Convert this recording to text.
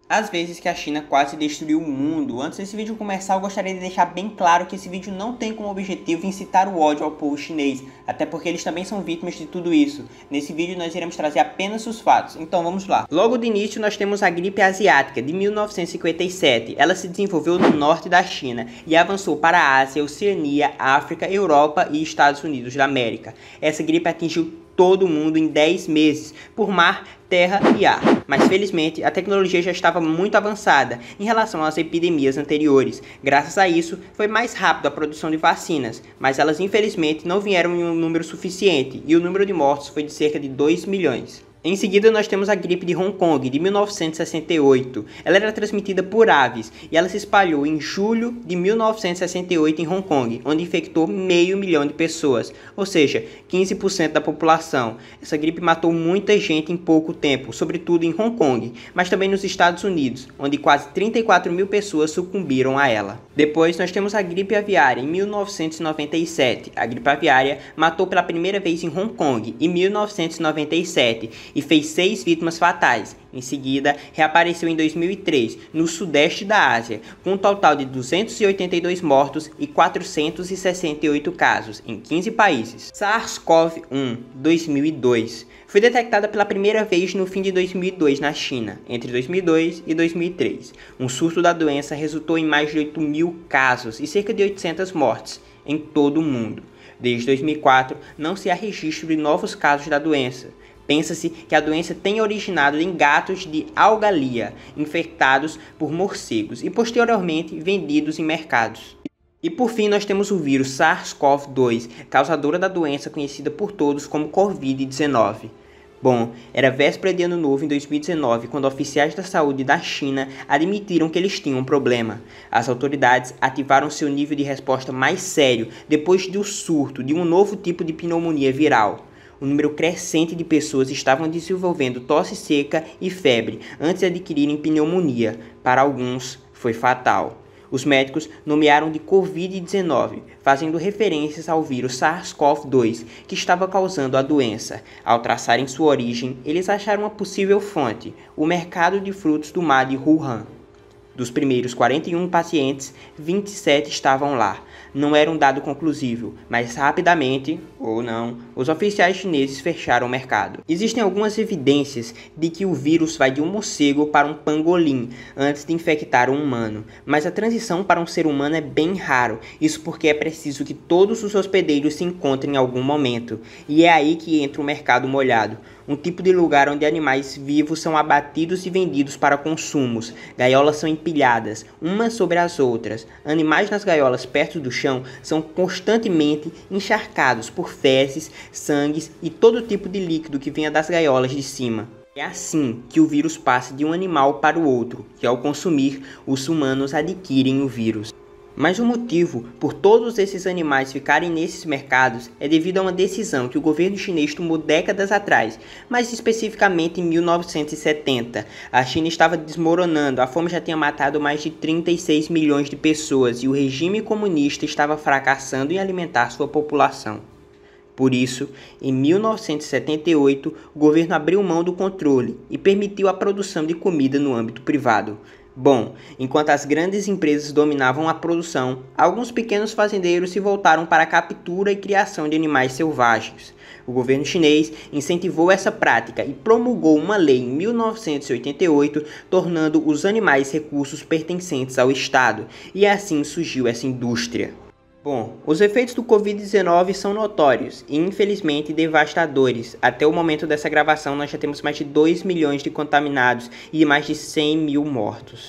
Às vezes que a China quase destruiu o mundo. Antes desse vídeo começar, eu gostaria de deixar bem claro que esse vídeo não tem como objetivo incitar o ódio ao povo chinês, até porque eles também são vítimas de tudo isso. Nesse vídeo nós iremos trazer apenas os fatos, então vamos lá. Logo de início nós temos a gripe asiática de 1957. Ela se desenvolveu no norte da China e avançou para a Ásia, Oceania, África, Europa e Estados Unidos da América. Essa gripe atingiu todo mundo em 10 meses, por mar, terra e ar. Mas felizmente a tecnologia já estava muito avançada em relação às epidemias anteriores. Graças a isso foi mais rápido a produção de vacinas, mas elas infelizmente não vieram em um número suficiente e o número de mortos foi de cerca de 2 milhões. Em seguida nós temos a gripe de Hong Kong de 1968. Ela era transmitida por aves e ela se espalhou em julho de 1968 em Hong Kong, onde infectou 500 mil de pessoas, ou seja, 15% da população. Essa gripe matou muita gente em pouco tempo, sobretudo em Hong Kong, mas também nos Estados Unidos, onde quase 34 mil pessoas sucumbiram a ela. Depois nós temos a gripe aviária em 1997. A gripe aviária matou pela primeira vez em Hong Kong em 1997 e fez 6 vítimas fatais. Em seguida, reapareceu em 2003 no sudeste da Ásia, com um total de 282 mortos e 468 casos em 15 países. SARS-CoV-1 2002 foi detectada pela primeira vez no fim de 2002 na China, entre 2002 e 2003. Um surto da doença resultou em mais de 8 mil casos e cerca de 800 mortes em todo o mundo. Desde 2004, não se há registro de novos casos da doença. Pensa-se que a doença tenha originado em gatos de algalia, infectados por morcegos e posteriormente vendidos em mercados. E por fim nós temos o vírus SARS-CoV-2, causadora da doença conhecida por todos como Covid-19. Bom, era véspera de ano novo em 2019, quando oficiais da saúde da China admitiram que eles tinham um problema. As autoridades ativaram seu nível de resposta mais sério depois do surto de um novo tipo de pneumonia viral. Um número crescente de pessoas estavam desenvolvendo tosse seca e febre antes de adquirirem pneumonia. Para alguns, foi fatal. Os médicos nomearam de Covid-19, fazendo referências ao vírus SARS-CoV-2 que estava causando a doença. Ao traçarem sua origem, eles acharam uma possível fonte, o mercado de frutos do mar de Wuhan. Dos primeiros 41 pacientes, 27 estavam lá. Não era um dado conclusivo, mas rapidamente, ou não, os oficiais chineses fecharam o mercado. Existem algumas evidências de que o vírus vai de um morcego para um pangolim antes de infectar um humano, mas a transição para um ser humano é bem raro, isso porque é preciso que todos os hospedeiros se encontrem em algum momento, e é aí que entra o mercado molhado, um tipo de lugar onde animais vivos são abatidos e vendidos para consumos. Gaiolas são empilhadas, umas sobre as outras. Animais nas gaiolas perto do chão são constantemente encharcados por fezes, sangues e todo tipo de líquido que venha das gaiolas de cima. É assim que o vírus passa de um animal para o outro, que ao consumir, os humanos adquirem o vírus. Mas o motivo por todos esses animais ficarem nesses mercados é devido a uma decisão que o governo chinês tomou décadas atrás, mais especificamente em 1970. A China estava desmoronando, a fome já tinha matado mais de 36 milhões de pessoas e o regime comunista estava fracassando em alimentar sua população. Por isso, em 1978, o governo abriu mão do controle e permitiu a produção de comida no âmbito privado. Bom, enquanto as grandes empresas dominavam a produção, alguns pequenos fazendeiros se voltaram para a captura e criação de animais selvagens. O governo chinês incentivou essa prática e promulgou uma lei em 1988, tornando os animais recursos pertencentes ao Estado, e assim surgiu essa indústria. Bom, os efeitos do Covid-19 são notórios e infelizmente devastadores. Até o momento dessa gravação nós já temos mais de 2 milhões de contaminados e mais de 100 mil mortos.